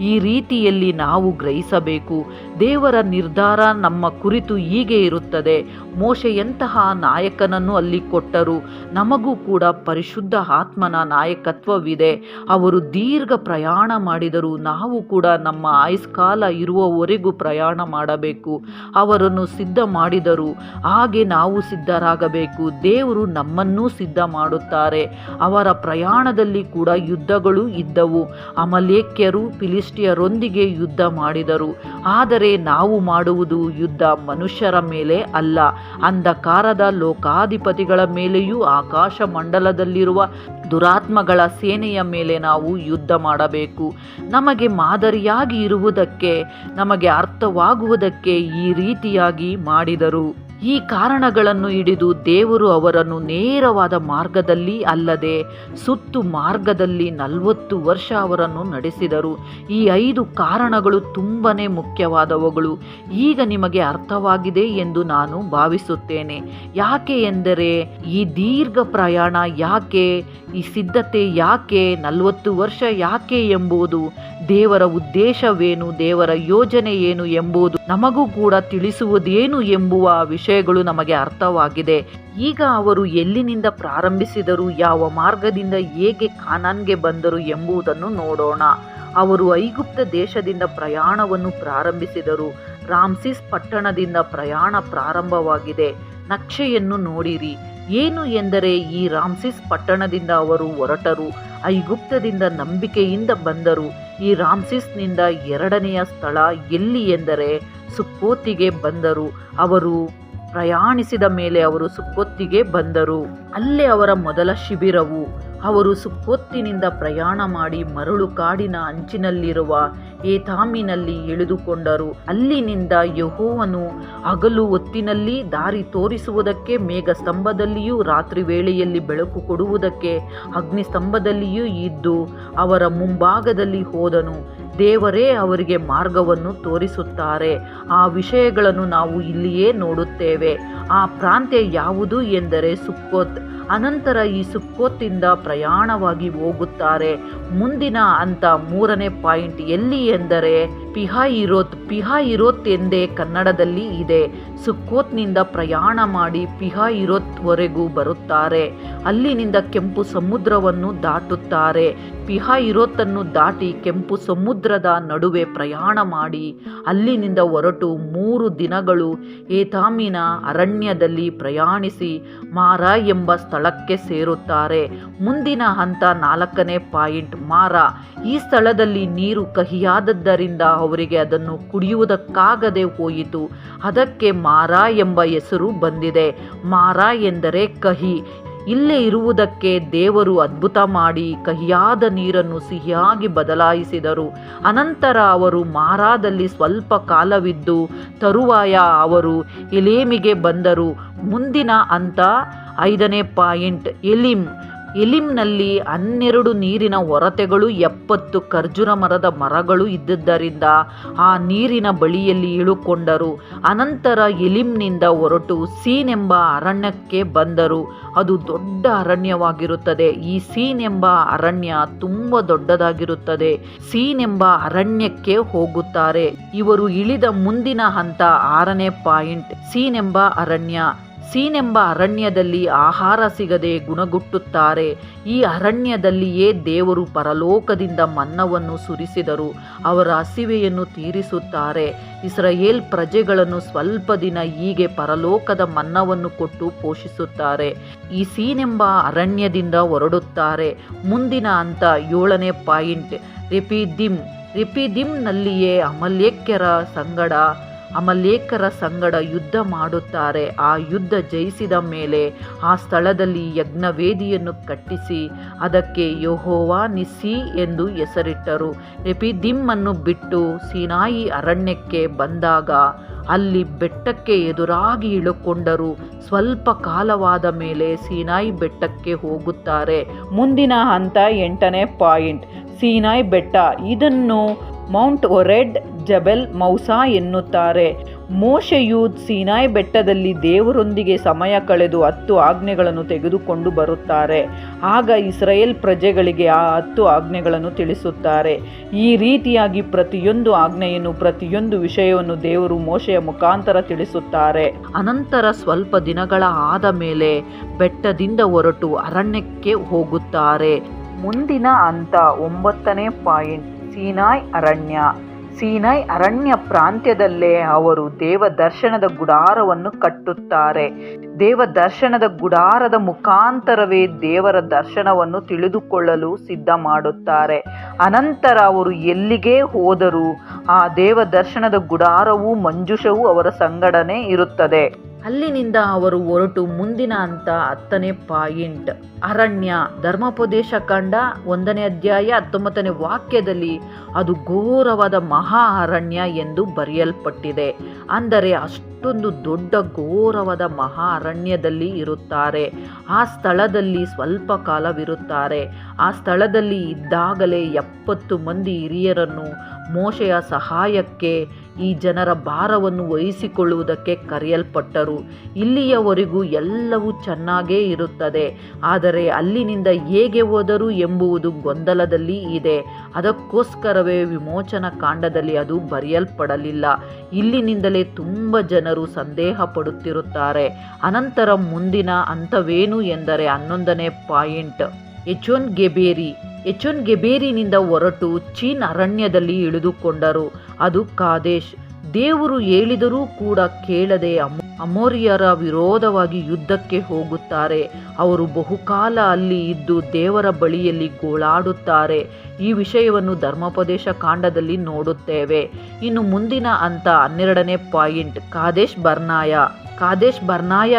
ಈ ರೀತಿಯಲ್ಲಿ ನಾವು ಗ್ರಹಿಸಬೇಕು. ದೇವರ ನಿರ್ಧಾರ ನಮ್ಮ ಕುರಿತು ಹೀಗೆ ಇರುತ್ತದೆ. ಮೋಶೆಯಂತಹ ನಾಯಕನನ್ನು ಅಲ್ಲಿ ಕೊಟ್ಟರು. ನಮಗೂ ಕೂಡ ಪರಿಶುದ್ಧ ಆತ್ಮನ ನಾಯಕತ್ವವಿದೆ. ಅವರು ದೀರ್ಘ ಪ್ರಯಾಣ ಮಾಡಿದರು. ನಾವು ಕೂಡ ನಮ್ಮ ಆಯುಷ್ಕಾಲ ಇರುವವರೆಗೂ ಪ್ರಯಾಣ ಮಾಡಬೇಕು. ಅವರನ್ನು ಸಿದ್ಧ ಮಾಡಿದರು, ಹಾಗೆ ನಾವು ಸಿದ್ಧರಾಗಬೇಕು. ದೇವರು ನಮ್ಮನ್ನೂ ಸಿದ್ಧ ಮಾಡುತ್ತಾರೆ. ಅವರ ಪ್ರಯಾಣದಲ್ಲಿ ಕೂಡ ಯುದ್ಧಗಳು ಇದ್ದವು. ಅಮಲೇಕ್ಯರು ಫಿಲಿಸ್ಟಿಯರೊಂದಿಗೆ ಯುದ್ಧ ಮಾಡಿದರು. ಆದರೆ ನಾವು ಮಾಡುವುದು ಯುದ್ಧ ಮನುಷ್ಯರ ಮೇಲೆ ಅಲ್ಲ, ಅಂಧಕಾರದ ಲೋಕಾಧಿಪತಿಗಳ ಮೇಲೆಯೂ ಆಕಾಶ ಮಂಡಲದಲ್ಲಿರುವ ದುರಾತ್ಮಗಳ ಸೇನೆಯ ಮೇಲೆ ನಾವು ಯುದ್ಧ ಮಾಡಬೇಕು. ನಮಗೆ ಮಾದರಿಯಾಗಿ ಇರುವುದಕ್ಕೆ, ನಮಗೆ ಅರ್ಥವಾಗುವುದಕ್ಕೆ ಈ ರೀತಿಯಾಗಿ ಮಾಡಿದರು. ಈ ಕಾರಣಗಳನ್ನು ಹಿಡಿದು ದೇವರು ಅವರನ್ನು ನೇರವಾದ ಮಾರ್ಗದಲ್ಲಿ ಅಲ್ಲದೆ ಸುತ್ತು ಮಾರ್ಗದಲ್ಲಿ 40 ವರ್ಷ ಅವರನ್ನು ನಡೆಸಿದರು. ಈ 5 ಕಾರಣಗಳು ತುಂಬನೇ ಮುಖ್ಯವಾದವುಗಳು. ಈಗ ನಿಮಗೆ ಅರ್ಥವಾಗಿದೆ ಎಂದು ನಾನು ಭಾವಿಸುತ್ತೇನೆ. ಯಾಕೆ ಎಂದರೆ ಈ ದೀರ್ಘ ಪ್ರಯಾಣ ಯಾಕೆ, ಈ ಸಿದ್ಧತೆ ಯಾಕೆ, 40 ವರ್ಷ ಯಾಕೆ ಎಂಬುದು, ದೇವರ ಉದ್ದೇಶವೇನು, ದೇವರ ಯೋಜನೆ ಏನು ಎಂಬುದು ನಮಗೂ ಕೂಡ ತಿಳಿಸುವುದೇನು ಎಂಬುವ ವಿಷಯಗಳು ನಮಗೆ ಅರ್ಥವಾಗಿದೆ. ಈಗ ಅವರು ಎಲ್ಲಿನಿಂದ ಪ್ರಾರಂಭಿಸಿದರು, ಯಾವ ಮಾರ್ಗದಿಂದ ಹೇಗೆ ಕಾನಾನ್ಗೆ ಬಂದರು ಎಂಬುದನ್ನು ನೋಡೋಣ. ಅವರು ಐಗುಪ್ತ ದೇಶದಿಂದ ಪ್ರಯಾಣವನ್ನು ಪ್ರಾರಂಭಿಸಿದರು. ರಾಮ್ಸಿಸ್ ಪಟ್ಟಣದಿಂದ ಪ್ರಯಾಣ ಪ್ರಾರಂಭವಾಗಿದೆ. ನಕ್ಷೆಯನ್ನು ನೋಡಿರಿ. ಏನು ಎಂದರೆ ಈ ರಾಮ್ಸಿಸ್ ಪಟ್ಟಣದಿಂದ ಅವರು ಹೊರಟರು. ಐಗುಪ್ತದಿಂದ ನಂಬಿಕೆಯಿಂದ ಬಂದರು. ಈ ರಾಮ್ಸಿಸ್ನಿಂದ 2ನೆಯ ಸ್ಥಳ ಎಲ್ಲಿ ಎಂದರೆ ಸುಕ್ಕೋತಿಗೆ ಬಂದರು. ಅವರು ಪ್ರಯಾಣಿಸಿದ ಮೇಲೆ ಅವರು ಸುಕ್ಕೋತಿಗೆ ಬಂದರು. ಅಲ್ಲೇ ಅವರ ಮೊದಲ ಶಿಬಿರವು. ಅವರು ಸುಕ್ಕೋತಿನಿಂದ ಪ್ರಯಾಣ ಮಾಡಿ ಮರಳು ಕಾಡಿನ ಅಂಚಿನಲ್ಲಿರುವ ಏತಾಮಿನಲ್ಲಿ ಇಳಿದುಕೊಂಡರು. ಅಲ್ಲಿನಿಂದ ಯೆಹೋವನು ಹಗಲು ಹೊತ್ತಿನಲ್ಲಿ ದಾರಿ ತೋರಿಸುವುದಕ್ಕೆ ಮೇಘಸ್ತಂಭದಲ್ಲಿಯೂ ರಾತ್ರಿ ವೇಳೆಯಲ್ಲಿ ಬೆಳಕು ಕೊಡುವುದಕ್ಕೆ ಅಗ್ನಿಸ್ತಂಭದಲ್ಲಿಯೂ ಇದ್ದು ಅವರ ಮುಂಭಾಗದಲ್ಲಿ ಹೋದನು. ದೇವರೇ ಅವರಿಗೆ ಮಾರ್ಗವನ್ನು ತೋರಿಸುತ್ತಾರೆ. ಆ ವಿಷಯಗಳನ್ನು ನಾವು ಇಲ್ಲಿಯೇ ನೋಡುತ್ತೇವೆ. ಆ ಪ್ರಾಂತ್ಯ ಯಾವುದು ಎಂದರೆ ಸುಕ್ಕೋತ್. ಅನಂತರ ಈ ಸುಕ್ಕೋತಿಂದ ಪ್ರಯಾಣವಾಗಿ ಹೋಗುತ್ತಾರೆ. ಮುಂದಿನ ಹಂತ 3ನೇ ಪಾಯಿಂಟ್ ಎಲ್ಲಿ ಎಂದರೆ ಪಿಹಾಹಿರೋತ್. ಪಿಹಾಹಿರೋತ್ ಎಂದೇ ಕನ್ನಡದಲ್ಲಿ ಇದೆ. ಸುಕ್ಕೋತ್ನಿಂದ ಪ್ರಯಾಣ ಮಾಡಿ ಪಿಹಾಹಿರೋತ್ವರೆಗೂ ಬರುತ್ತಾರೆ. ಅಲ್ಲಿನಿಂದ ಕೆಂಪು ಸಮುದ್ರವನ್ನು ದಾಟುತ್ತಾರೆ. ಪಿಹಾಹಿರೋತನ್ನು ದಾಟಿ ಕೆಂಪು ಸಮುದ್ರದ ನಡುವೆ ಪ್ರಯಾಣ ಮಾಡಿ ಅಲ್ಲಿನಿಂದ ಹೊರಟು 3 ದಿನಗಳು ಏತಾಮಿನ ಅರಣ್ಯದಲ್ಲಿ ಪ್ರಯಾಣಿಸಿ ಮಾರಾ ಎಂಬ ಸ್ಥಳಕ್ಕೆ ಸೇರುತ್ತಾರೆ. ಮುಂದಿನ ಹಂತ 4ನೇ ಪಾಯಿಂಟ್ ಮಾರಾ. ಈ ಸ್ಥಳದಲ್ಲಿ ನೀರು ಕಹಿಯಾದದ್ದರಿಂದ ಅವರಿಗೆ ಅದನ್ನು ಕುಡಿಯುವುದಕ್ಕಾಗದೆ ಹೋಯಿತು. ಅದಕ್ಕೆ ಮಾರಾ ಎಂಬ ಹೆಸರು ಬಂದಿದೆ. ಮಾರಾ ಎಂದರೆ ಕಹಿ. ಇಲ್ಲೇ ಇರುವುದಕ್ಕೆ ದೇವರು ಅದ್ಭುತ ಮಾಡಿ ಕಹಿಯಾದ ನೀರನ್ನು ಸಿಹಿಯಾಗಿ ಬದಲಾಯಿಸಿದರು. ಅನಂತರ ಅವರು ಮಾರಾದಲ್ಲಿ ಸ್ವಲ್ಪ ಕಾಲವಿದ್ದು ತರುವಾಯ ಅವರು ಎಲೇಮಿಗೆ ಬಂದರು. ಮುಂದಿನ ಹಂತ 5ನೇ ಪಾಯಿಂಟ್ ಎಲಿಮ್. ಎಲಿಮ್ನಲ್ಲಿ 12 ನೀರಿನ ಹೊರತೆಗಳು 70 ಖರ್ಜೂರ ಮರದ ಮರಗಳು ಇದ್ದುದರಿಂದ ಆ ನೀರಿನ ಬಳಿಯಲ್ಲಿ ಇಳುಕೊಂಡರು. ಅನಂತರ ಎಲಿಮ್ನಿಂದ ಹೊರಟು ಸೀನ್ ಎಂಬ ಅರಣ್ಯಕ್ಕೆ ಬಂದರು. ಅದು ದೊಡ್ಡ ಅರಣ್ಯವಾಗಿರುತ್ತದೆ. ಈ ಸೀನ್ ಎಂಬ ಅರಣ್ಯ ತುಂಬ ದೊಡ್ಡದಾಗಿರುತ್ತದೆ. ಸೀನ್ ಎಂಬ ಅರಣ್ಯಕ್ಕೆ ಹೋಗುತ್ತಾರೆ. ಇವರು ಇಳಿದ ಮುಂದಿನ ಹಂತ 6ನೇ ಪಾಯಿಂಟ್ ಸೀನ್ ಎಂಬ ಅರಣ್ಯ. ಸೀನ್ ಎಂಬ ಅರಣ್ಯದಲ್ಲಿ ಆಹಾರ ಸಿಗದೆ ಗುಣಗುಟ್ಟುತ್ತಾರೆ. ಈ ಅರಣ್ಯದಲ್ಲಿಯೇ ದೇವರು ಪರಲೋಕದಿಂದ ಮನ್ನವನ್ನು ಸುರಿಸಿದರು. ಅವರ ಹಸಿವೆಯನ್ನು ತೀರಿಸುತ್ತಾರೆ. ಇಸ್ರಾಯೇಲ್ ಪ್ರಜೆಗಳನ್ನು ಸ್ವಲ್ಪ ದಿನ ಹೀಗೆ ಪರಲೋಕದ ಮನ್ನವನ್ನು ಕೊಟ್ಟು ಪೋಷಿಸುತ್ತಾರೆ. ಈ ಸೀನ್ ಎಂಬ ಅರಣ್ಯದಿಂದ ಹೊರಡುತ್ತಾರೆ. ಮುಂದಿನ ಹಂತ 7ನೇ ಪಾಯಿಂಟ್ ರೆಪಿದಿಮ್. ರೆಪಿದಿಮ್ನಲ್ಲಿಯೇ ಅಮಲೇಕರ ಸಂಗಡ ಯುದ್ಧ ಮಾಡುತ್ತಾರೆ. ಆ ಯುದ್ಧ ಜಯಿಸಿದ ಮೇಲೆ ಆ ಸ್ಥಳದಲ್ಲಿ ಯಜ್ಞವೇದಿಯನ್ನು ಕಟ್ಟಿಸಿ ಅದಕ್ಕೆ ಯೆಹೋವ ನಿಸ್ಸಿ ಎಂದು ಹೆಸರಿಟ್ಟರು. ರೆಪಿದಿಮ್ಮನ್ನು ಬಿಟ್ಟು ಸೀನಾಯಿ ಅರಣ್ಯಕ್ಕೆ ಬಂದಾಗ ಅಲ್ಲಿ ಬೆಟ್ಟಕ್ಕೆ ಎದುರಾಗಿ ಇಳುಕೊಂಡರು. ಸ್ವಲ್ಪ ಕಾಲವಾದ ಮೇಲೆ ಸೀನಾಯಿ ಬೆಟ್ಟಕ್ಕೆ ಹೋಗುತ್ತಾರೆ. ಮುಂದಿನ ಹಂತ 8ನೇ ಪಾಯಿಂಟ್ ಸೀನಾಯಿ ಬೆಟ್ಟ. ಇದನ್ನು ಮೌಂಟ್ ಒರೆಡ್ ಜಬೆಲ್ ಮೌಸಾ ಎನ್ನುತ್ತಾರೆ. ಮೋಶೆಯು ಸೀನಾಯಿ ಬೆಟ್ಟದಲ್ಲಿ ದೇವರೊಂದಿಗೆ ಸಮಯ ಕಳೆದು 10 ಆಜ್ಞೆಗಳನ್ನು ತೆಗೆದುಕೊಂಡು ಬರುತ್ತಾರೆ. ಆಗ ಇಸ್ರಾಯೇಲ್ ಪ್ರಜೆಗಳಿಗೆ ಆ 10 ಆಜ್ಞೆಗಳನ್ನು ತಿಳಿಸುತ್ತಾರೆ. ಈ ರೀತಿಯಾಗಿ ಪ್ರತಿಯೊಂದು ಆಜ್ಞೆಯನ್ನು, ಪ್ರತಿಯೊಂದು ವಿಷಯವನ್ನು ದೇವರು ಮೋಶೆಯ ಮುಖಾಂತರ ತಿಳಿಸುತ್ತಾರೆ. ಅನಂತರ ಸ್ವಲ್ಪ ದಿನಗಳ ಆದ ಮೇಲೆ ಬೆಟ್ಟದಿಂದ ಹೊರಟು ಅರಣ್ಯಕ್ಕೆ ಹೋಗುತ್ತಾರೆ. ಮುಂದಿನ ಹಂತ 9ನೇ ಪಾಯಿಂಟ್, ಸೀನಾಯಿ ಅರಣ್ಯ. ಸೀನಾಯಿ ಅರಣ್ಯ ಪ್ರಾಂತ್ಯದಲ್ಲೇ ಅವರು ದೇವದರ್ಶನದ ಗುಡಾರವನ್ನು ಕಟ್ಟುತ್ತಾರೆ. ದೇವದರ್ಶನದ ಗುಡಾರದ ಮುಖಾಂತರವೇ ದೇವರ ದರ್ಶನವನ್ನು ತಿಳಿದುಕೊಳ್ಳಲು ಸಿದ್ಧ ಮಾಡುತ್ತಾರೆ. ಅನಂತರ ಅವರು ಎಲ್ಲಿಗೆ ಹೋದರೂ ಆ ದೇವದರ್ಶನದ ಗುಡಾರವೂ ಮಂಜೂಷವೂ ಅವರ ಸಂಗಡನೆ ಇರುತ್ತದೆ. ಅಲ್ಲಿನಿಂದ ಅವರು ಹೊರಟು ಮುಂದಿನ ಹಂತ 10ನೇ ಪಾಯಿಂಟ್, ಅರಣ್ಯ. ಧರ್ಮೋಪದೇಶ ಕಾಂಡ 1ನೇ ಅಧ್ಯಾಯ 19ನೇ ವಾಕ್ಯದಲ್ಲಿ ಅದು ಘೋರವಾದ ಮಹಾ ಅರಣ್ಯ ಎಂದು ಬರೆಯಲ್ಪಟ್ಟಿದೆ. ಅಂದರೆ ಅಷ್ಟೊಂದು ದೊಡ್ಡ ಘೋರವಾದ ಮಹಾ ಅರಣ್ಯದಲ್ಲಿ ಇರುತ್ತಾರೆ. ಆ ಸ್ಥಳದಲ್ಲಿ ಸ್ವಲ್ಪ ಕಾಲವಿರುತ್ತಾರೆ. ಆ ಸ್ಥಳದಲ್ಲಿ ಇದ್ದಾಗಲೇ 70 ಮಂದಿ ಹಿರಿಯರನ್ನು ಮೋಶೆಯ ಸಹಾಯಕ್ಕೆ ಈ ಜನರ ಭಾರವನ್ನು ವಹಿಸಿಕೊಳ್ಳುವುದಕ್ಕೆ ಕರೆಯಲ್ಪಟ್ಟರು. ಇಲ್ಲಿಯವರೆಗೂ ಎಲ್ಲವೂ ಚೆನ್ನಾಗೇ ಇರುತ್ತದೆ. ಆದರೆ ಅಲ್ಲಿನಿಂದ ಹೇಗೆ ಹೋದರು ಎಂಬುದು ಗೊಂದಲದಲ್ಲಿ ಇದೆ. ಅದಕ್ಕೋಸ್ಕರವೇ ವಿಮೋಚನಾ ಕಾಂಡದಲ್ಲಿ ಅದು ಬರೆಯಲ್ಪಡಲಿಲ್ಲ. ಇಲ್ಲಿನಿಂದಲೇ ತುಂಬ ಜನರು ಸಂದೇಹ ಪಡುತ್ತಿರುತ್ತಾರೆ. ಅನಂತರ ಮುಂದಿನ ಹಂತವೇನು ಎಂದರೆ 11ನೇ ಪಾಯಿಂಟ್, ಎಚೋನ್ ಗೆಬೇರಿ. ಎಚೋನ್ ಗೆಬೇರಿನಿಂದ ಹೊರಟು ಚೀನ್ ಅರಣ್ಯದಲ್ಲಿ ಇಳಿದುಕೊಂಡರು. ಅದು ಕಾದೇಶ್. ದೇವರು ಹೇಳಿದರೂ ಕೂಡ ಕೇಳದೆ ಅಮೋರಿಯರ ವಿರೋಧವಾಗಿ ಯುದ್ಧಕ್ಕೆ ಹೋಗುತ್ತಾರೆ. ಅವರು ಬಹುಕಾಲ ಅಲ್ಲಿ ಇದ್ದು ದೇವರ ಬಳಿಯಲ್ಲಿ ಗೋಳಾಡುತ್ತಾರೆ. ಈ ವಿಷಯವನ್ನು ಧರ್ಮೋಪದೇಶ ಕಾಂಡದಲ್ಲಿ ನೋಡುತ್ತೇವೆ. ಇನ್ನು ಮುಂದಿನ ಹಂತ 12ನೇ ಪಾಯಿಂಟ್, ಕಾದೇಶ್ ಬರ್ನಾಯ. ಕಾದೇಶ್ ಬರ್ನಾಯ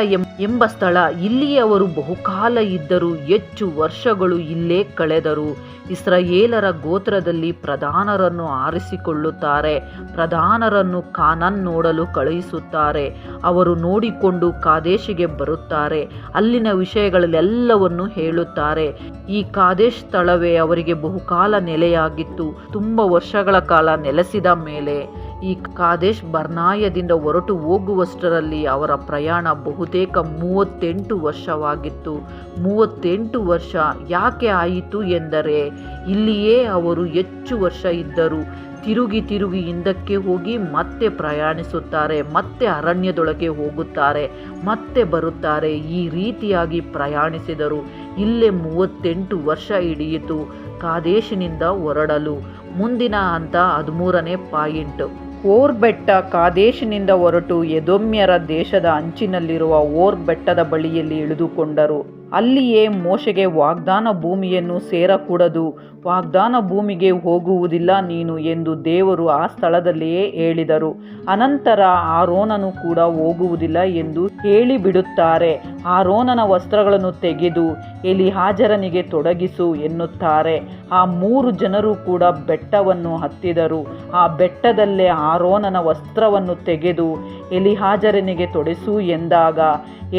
ಎಂಬ ಸ್ಥಳ. ಇಲ್ಲಿ ಅವರು ಬಹುಕಾಲ ಇದ್ದರು. ಹೆಚ್ಚು ವರ್ಷಗಳು ಇಲ್ಲೇ ಕಳೆದರು. ಇಸ್ರಾಯೇಲರ ಗೋತ್ರದಲ್ಲಿ ಪ್ರಧಾನರನ್ನು ಆರಿಸಿಕೊಳ್ಳುತ್ತಾರೆ. ಪ್ರಧಾನರನ್ನು ಕಾನಾನ್ ನೋಡಲು ಕಳುಹಿಸುತ್ತಾರೆ. ಅವರು ನೋಡಿಕೊಂಡು ಕಾದೇಶಿಗೆ ಬರುತ್ತಾರೆ. ಅಲ್ಲಿನ ವಿಷಯಗಳೆಲ್ಲವನ್ನು ಹೇಳುತ್ತಾರೆ. ಈ ಕಾದೇಶ್ ಸ್ಥಳವೇ ಅವರಿಗೆ ಬಹುಕಾಲ ನೆಲೆಯಾಗಿತ್ತು. ತುಂಬ ವರ್ಷಗಳ ಕಾಲ ನೆಲೆಸಿದ ಮೇಲೆ ಈ ಕಾದೇಶ್ ಬರ್ನಾಯದಿಂದ ಹೊರಟು ಹೋಗುವಷ್ಟರಲ್ಲಿ ಅವರ ಪ್ರಯಾಣ ಬಹುತೇಕ 38 ವರ್ಷವಾಗಿತ್ತು. 38 ವರ್ಷ ಯಾಕೆ ಆಯಿತು ಎಂದರೆ ಇಲ್ಲಿಯೇ ಅವರು ಹೆಚ್ಚು ವರ್ಷ ಇದ್ದರು. ತಿರುಗಿ ಹಿಂದಕ್ಕೆ ಹೋಗಿ ಮತ್ತೆ ಪ್ರಯಾಣಿಸುತ್ತಾರೆ. ಮತ್ತೆ ಅರಣ್ಯದೊಳಗೆ ಹೋಗುತ್ತಾರೆ, ಮತ್ತೆ ಬರುತ್ತಾರೆ. ಈ ರೀತಿಯಾಗಿ ಪ್ರಯಾಣಿಸಿದರು. ಇಲ್ಲೇ 38 ವರ್ಷ ಹಿಡಿಯಿತು ಕಾದೇಶಿನಿಂದ ಹೊರಡಲು. ಮುಂದಿನ ಹಂತ 13ನೇ ಪಾಯಿಂಟ್, ಓರ್ ಬೆಟ್ಟ. ಕಾದೇಶಿನಿಂದ ಹೊರಟು ಎದೋಮ್ಯರ ದೇಶದ ಅಂಚಿನಲ್ಲಿರುವ ಓರ್ ಬೆಟ್ಟದ ಬಳಿಯಲ್ಲಿ ಇಳಿದುಕೊಂಡರು. ಅಲ್ಲಿಯೇ ಮೋಶೆಗೆ ವಾಗ್ದಾನ ಭೂಮಿಯನ್ನು ಸೇರಕೂಡದು, ವಾಗ್ದಾನ ಭೂಮಿಗೆ ಹೋಗುವುದಿಲ್ಲ ನೀನು ಎಂದು ದೇವರು ಆ ಸ್ಥಳದಲ್ಲಿಯೇ ಹೇಳಿದರು. ಅನಂತರ ಆರೋನನು ಕೂಡ ಹೋಗುವುದಿಲ್ಲ ಎಂದು ಹೇಳಿಬಿಡುತ್ತಾರೆ. ಆರೋನನ ವಸ್ತ್ರಗಳನ್ನು ತೆಗೆದು ಎಲಿಯಾಜರನಿಗೆ ತೊಡಗಿಸು ಎನ್ನುತ್ತಾರೆ. ಆ 3 ಜನರು ಕೂಡ ಬೆಟ್ಟವನ್ನು ಹತ್ತಿದರು. ಆ ಬೆಟ್ಟದಲ್ಲೇ ಆರೋನನ ವಸ್ತ್ರವನ್ನು ತೆಗೆದು ಎಲಿಯಾಜರನಿಗೆ ತೊಡಿಸು ಎಂದಾಗ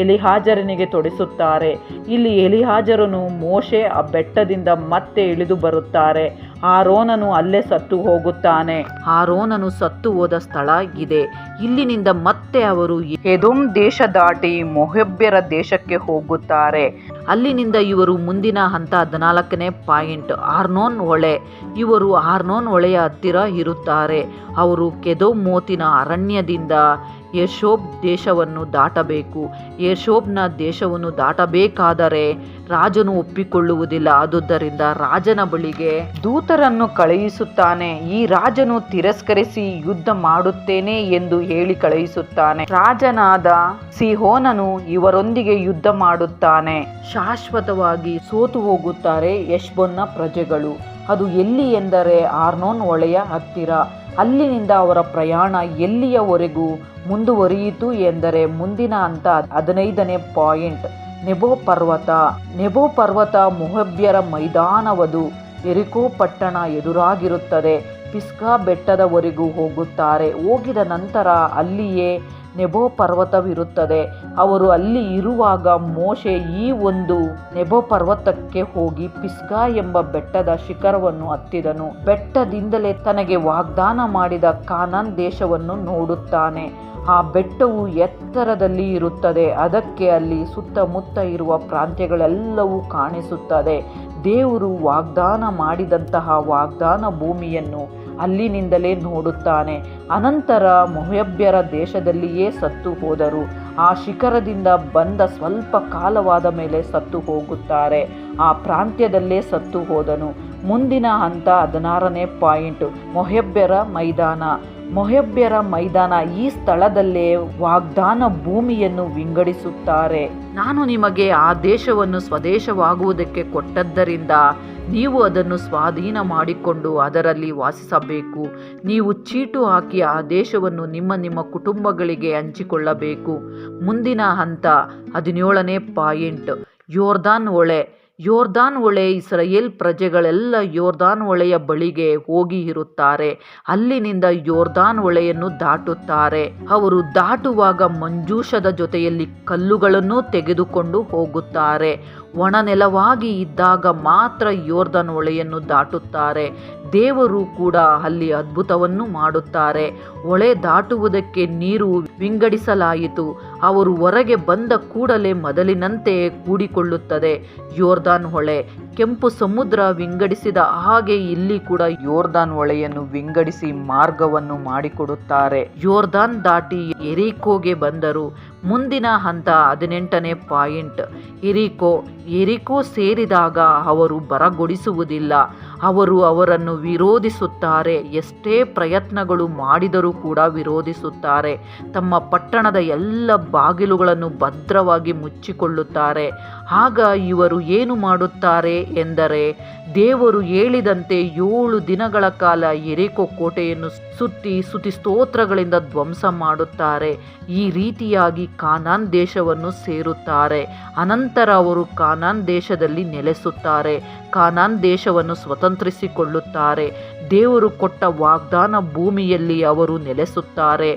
ಎಲಿಯಾಜರನಿಗೆ ತೊಡಿಸುತ್ತಾರೆ. ಇಲ್ಲಿ ಎಲಿಯಾಜರನು ಮೋಶೆ ಆ ಬೆಟ್ಟದಿಂದ ಮತ್ತೆ ಇಳಿದು ಬರುತ್ತಾರೆ. ಆರೋನನು ಅಲ್ಲೇ ಸತ್ತು ಹೋಗುತ್ತಾನೆ. ಆರೋನನು ಸತ್ತು ಹೋದ ಸ್ಥಳ ಇದೆ. ಇಲ್ಲಿನಿಂದ ಮತ್ತೆ ಅವರು ಎದೋಮ್ ದೇಶ ದಾಟಿ ಮೊಹಬ್ಯರ ದೇಶಕ್ಕೆ ಹೋಗುತ್ತಾರೆ. ಅಲ್ಲಿನಿಂದ ಇವರು ಮುಂದಿನ ಹಂತ 14ನೇ ಪಾಯಿಂಟ್, ಆರ್ನೋನ್ ಹೊಳೆ. ಇವರು ಆರ್ನೋನ್ ಹೊಳೆಯ ಹತ್ತಿರ ಇರುತ್ತಾರೆ. ಅವರು ಕೆದೋಮೋತಿನ ಅರಣ್ಯದಿಂದ ಯೆರ್ಷೋಬ್ ದೇಶವನ್ನು ದಾಟಬೇಕು. ಯೆರ್ಷೋಬ್ನ ದೇಶವನ್ನು ದಾಟಬೇಕಾದರೆ ರಾಜನು ಒಪ್ಪಿಕೊಳ್ಳುವುದಿಲ್ಲ. ಆದುದರಿಂದ ರಾಜನ ಬಳಿಗೆ ದೂತರನ್ನು ಕಳುಹಿಸುತ್ತಾನೆ. ಈ ರಾಜನು ತಿರಸ್ಕರಿಸಿ ಯುದ್ಧ ಮಾಡುತ್ತೇನೆ ಎಂದು ಹೇಳಿ ಕಳುಹಿಸುತ್ತಾನೆ. ರಾಜನಾದ ಸಿಹೋನನು ಇವರೊಂದಿಗೆ ಯುದ್ಧ ಮಾಡುತ್ತಾನೆ. ಶಾಶ್ವತವಾಗಿ ಸೋತು ಹೋಗುತ್ತಾರೆ ಹೆಷ್ಬೋನ್ನ ಪ್ರಜೆಗಳು. ಅದು ಎಲ್ಲಿ ಎಂದರೆ ಆರ್ನೋನ್ ಹೊಳೆಯ ಹತ್ತಿರ. ಅಲ್ಲಿನಿಂದ ಅವರ ಪ್ರಯಾಣ ಎಲ್ಲಿಯವರೆಗೂ ಮುಂದುವರಿಯಿತು ಎಂದರೆ ಮುಂದಿನ ಹಂತ 15ನೇ ಪಾಯಿಂಟ್, ನೆಬೋ ಪರ್ವತ. ನೆಬೋ ಪರ್ವತ ಮೊಹಬ್ಯರ ಮೈದಾನವದು. ಯೆರಿಕೋ ಪಟ್ಟಣ ಎದುರಾಗಿರುತ್ತದೆ. ಪಿಸ್ಗಾ ಬೆಟ್ಟದವರೆಗೂ ಹೋಗುತ್ತಾರೆ. ಹೋಗಿದ ನಂತರ ಅಲ್ಲಿಯೇ ನೆಬೋ ಪರ್ವತವಿರುತ್ತದೆ. ಅವರು ಅಲ್ಲಿ ಇರುವಾಗ ಮೋಶೆ ಈ ಒಂದು ನೆಬೋ ಪರ್ವತಕ್ಕೆ ಹೋಗಿ ಪಿಸ್ಗಾ ಎಂಬ ಬೆಟ್ಟದ ಶಿಖರವನ್ನು ಹತ್ತಿದನು. ಬೆಟ್ಟದಿಂದಲೇ ತನಗೆ ವಾಗ್ದಾನ ಮಾಡಿದ ಕಾನಾನ್ ದೇಶವನ್ನು ನೋಡುತ್ತಾನೆ. ಆ ಬೆಟ್ಟವು ಎತ್ತರದಲ್ಲಿ ಇರುತ್ತದೆ. ಅದಕ್ಕೆ ಅಲ್ಲಿ ಸುತ್ತಮುತ್ತ ಇರುವ ಪ್ರಾಂತ್ಯಗಳೆಲ್ಲವೂ ಕಾಣಿಸುತ್ತದೆ. ದೇವರು ವಾಗ್ದಾನ ಮಾಡಿದಂತಹ ವಾಗ್ದಾನ ಭೂಮಿಯನ್ನು ಅಲ್ಲಿನಿಂದಲೇ ನೋಡುತ್ತಾನೆ. ಅನಂತರ ಮೊಯಾಬ್ಯರ ದೇಶದಲ್ಲಿಯೇ ಸತ್ತು ಹೋದರು. ಆ ಶಿಖರದಿಂದ ಬಂದ ಸ್ವಲ್ಪ ಕಾಲವಾದ ಮೇಲೆ ಸತ್ತು ಹೋಗುತ್ತಾರೆ. ಆ ಪ್ರಾಂತ್ಯದಲ್ಲೇ ಸತ್ತು ಹೋದನು. ಮುಂದಿನ ಹಂತ 16ನೇ ಪಾಯಿಂಟ್, ಮೊಯಾಬ್ಯರ ಮೈದಾನ. ಈ ಸ್ಥಳದಲ್ಲೇ ವಾಗ್ದಾನ ಭೂಮಿಯನ್ನು ವಿಂಗಡಿಸುತ್ತಾರೆ. ನಾನು ನಿಮಗೆ ಆ ದೇಶವನ್ನು ಸ್ವದೇಶವಾಗುವುದಕ್ಕೆ ಕೊಟ್ಟದ್ದರಿಂದ ನೀವು ಅದನ್ನು ಸ್ವಾಧೀನ ಮಾಡಿಕೊಂಡು ಅದರಲ್ಲಿ ವಾಸಿಸಬೇಕು. ನೀವು ಚೀಟು ಹಾಕಿ ಆ ದೇಶವನ್ನು ನಿಮ್ಮ ಕುಟುಂಬಗಳಿಗೆ ಹಂಚಿಕೊಳ್ಳಬೇಕು. ಮುಂದಿನ ಹಂತ 17ನೇ ಪಾಯಿಂಟ್, ಯೋರ್ದಾನ್ ಹೊಳೆ. ಇಸ್ರಾಯೇಲ್ ಪ್ರಜೆಗಳೆಲ್ಲ ಯೋರ್ದಾನ್ ಹೊಳೆಯ ಬಳಿಗೆ ಹೋಗಿ ಇರುತ್ತಾರೆ. ಅಲ್ಲಿನಿಂದ ಯೋರ್ದಾನ್ ಹೊಳೆಯನ್ನು ದಾಟುತ್ತಾರೆ. ಅವರು ದಾಟುವಾಗ ಮಂಜೂಷದ ಜೊತೆಯಲ್ಲಿ ಕಲ್ಲುಗಳನ್ನು ತೆಗೆದುಕೊಂಡು ಹೋಗುತ್ತಾರೆ. ಒಣನೆಲವಾಗಿ ಇದ್ದಾಗ ಮಾತ್ರ ಯೋರ್ದಾನ್ ಹೊಳೆಯನ್ನು ದಾಟುತ್ತಾರೆ. ದೇವರು ಕೂಡ ಅಲ್ಲಿ ಅದ್ಭುತವನ್ನು ಮಾಡುತ್ತಾರೆ. ಹೊಳೆ ದಾಟುವುದಕ್ಕೆ ನೀರು ವಿಂಗಡಿಸಲಾಯಿತು. ಅವರು ಹೊರಗೆ ಬಂದ ಕೂಡಲೇ ಮೊದಲಿನಂತೆ ಕೂಡಿಕೊಳ್ಳುತ್ತದೆ ಯೋರ್ದಾನ್ ಹೊಳೆ. ಕೆಂಪು ಸಮುದ್ರ ವಿಂಗಡಿಸಿದ ಹಾಗೆ ಇಲ್ಲಿ ಕೂಡ ಯೋರ್ದಾನ್ ಹೊಳೆಯನ್ನು ವಿಂಗಡಿಸಿ ಮಾರ್ಗವನ್ನು ಮಾಡಿಕೊಡುತ್ತಾರೆ. ಯೋರ್ದಾನ್ ದಾಟಿ ಯೆರಿಕೋಗೆ ಬಂದರು. ಮುಂದಿನ ಹಂತ 18ನೇ ಪಾಯಿಂಟ್, ಯೆರಿಕೋ ಸೇರಿದಾಗ ಅವರು ಬರಗೊಡಿಸುವುದಿಲ್ಲ. ಅವರು ಅವರನ್ನು ವಿರೋಧಿಸುತ್ತಾರೆ. ಎಷ್ಟೇ ಪ್ರಯತ್ನಗಳು ಮಾಡಿದರೂ ಕೂಡ ವಿರೋಧಿಸುತ್ತಾರೆ. ತಮ್ಮ ಪಟ್ಟಣದ ಎಲ್ಲ ಬಾಗಿಲುಗಳನ್ನು ಭದ್ರವಾಗಿ ಮುಚ್ಚಿಕೊಳ್ಳುತ್ತಾರೆ. ಆಗ ಇವರು ಏನು ಮಾಡುತ್ತಾರೆ ಎಂದರೆ, ದೇವರು ಹೇಳಿದಂತೆ 7 ದಿನಗಳ ಕಾಲ ಯೆರಿಕೋ ಕೋಟೆಯನ್ನು ಸುತ್ತಿ ಸ್ತುತಿ ಸ್ತೋತ್ರಗಳಿಂದ ಧ್ವಂಸ ಮಾಡುತ್ತಾರೆ. ಈ ರೀತಿಯಾಗಿ ಕಾನಾನ್ ದೇಶವನ್ನು ಸೇರುತ್ತಾರೆ. ಅನಂತರ ಅವರು ಕಾನಾನ್ ದೇಶದಲ್ಲಿ ನೆಲೆಸುತ್ತಾರೆ. ಕಾನಾನ್ ದೇಶವನ್ನು ಸ್ವತಂತ್ರಿಸಿಕೊಳ್ಳುತ್ತಾರೆ. ದೇವರು ಕೊಟ್ಟ ವಾಗ್ದಾನ ಭೂಮಿಯಲ್ಲಿ ಅವರು ನೆಲೆಸುತ್ತಾರೆ.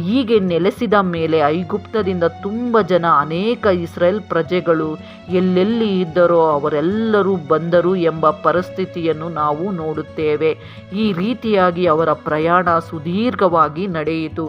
ಹೀಗೆ ನೆಲೆಸಿದ ಮೇಲೆ ಐಗುಪ್ತದಿಂದ ತುಂಬ ಜನ, ಅನೇಕ ಇಸ್ರಾಯೇಲ್ ಪ್ರಜೆಗಳು ಎಲ್ಲೆಲ್ಲಿ ಇದ್ದರೋ ಅವರೆಲ್ಲರೂ ಬಂದರು ಎಂಬ ಪರಿಸ್ಥಿತಿಯನ್ನು ನಾವು ನೋಡುತ್ತೇವೆ. ಈ ರೀತಿಯಾಗಿ ಅವರ ಪ್ರಯಾಣ ಸುದೀರ್ಘವಾಗಿ ನಡೆಯಿತು.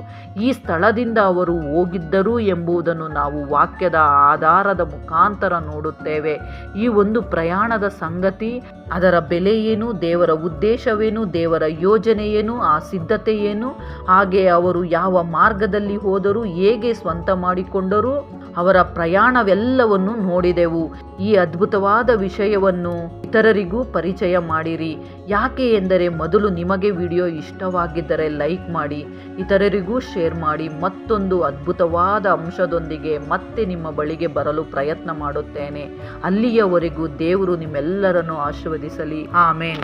ಈ ಸ್ಥಳದಿಂದ ಅವರು ಹೋಗಿದ್ದರು ಎಂಬುದನ್ನು ನಾವು ವಾಕ್ಯದ ಆಧಾರದ ಮುಖಾಂತರ ನೋಡುತ್ತೇವೆ. ಈ ಒಂದು ಪ್ರಯಾಣದ ಸಂಗತಿ, ಅದರ ಬೆಲೆ ಏನು, ದೇವರ ಉದ್ದೇಶವೇನು, ದೇವರ ಯೋಜನೆ ಏನು, ಆ ಸಿದ್ಧತೆ ಏನು, ಹಾಗೆ ಅವರು ಯಾವ ಮಾರ್ಗದಲ್ಲಿ ಹೋದರು, ಹೇಗೆ ಸ್ವಂತ ಮಾಡಿಕೊಂಡರು, ಅವರ ಪ್ರಯಾಣವೆಲ್ಲವನ್ನು ನೋಡಿದೆವು. ಈ ಅದ್ಭುತವಾದ ವಿಷಯವನ್ನು ಇತರರಿಗೂ ಪರಿಚಯ ಮಾಡಿರಿ. ಯಾಕೆ ಎಂದರೆ, ಮೊದಲು ನಿಮಗೆ ವಿಡಿಯೋ ಇಷ್ಟವಾಗಿದ್ದರೆ ಲೈಕ್ ಮಾಡಿ, ಇತರರಿಗೂ ಶೇರ್ ಮಾಡಿ. ಮತ್ತೊಂದು ಅದ್ಭುತವಾದ ಅಂಶದೊಂದಿಗೆ ಮತ್ತೆ ನಿಮ್ಮ ಬಳಿಗೆ ಬರಲು ಪ್ರಯತ್ನ ಮಾಡುತ್ತೇನೆ. ಅಲ್ಲಿಯವರೆಗೂ ದೇವರು ನಿಮ್ಮೆಲ್ಲರನ್ನು ಆಶೀರ್ವದಿಸಲಿ. ಆಮೇನ್.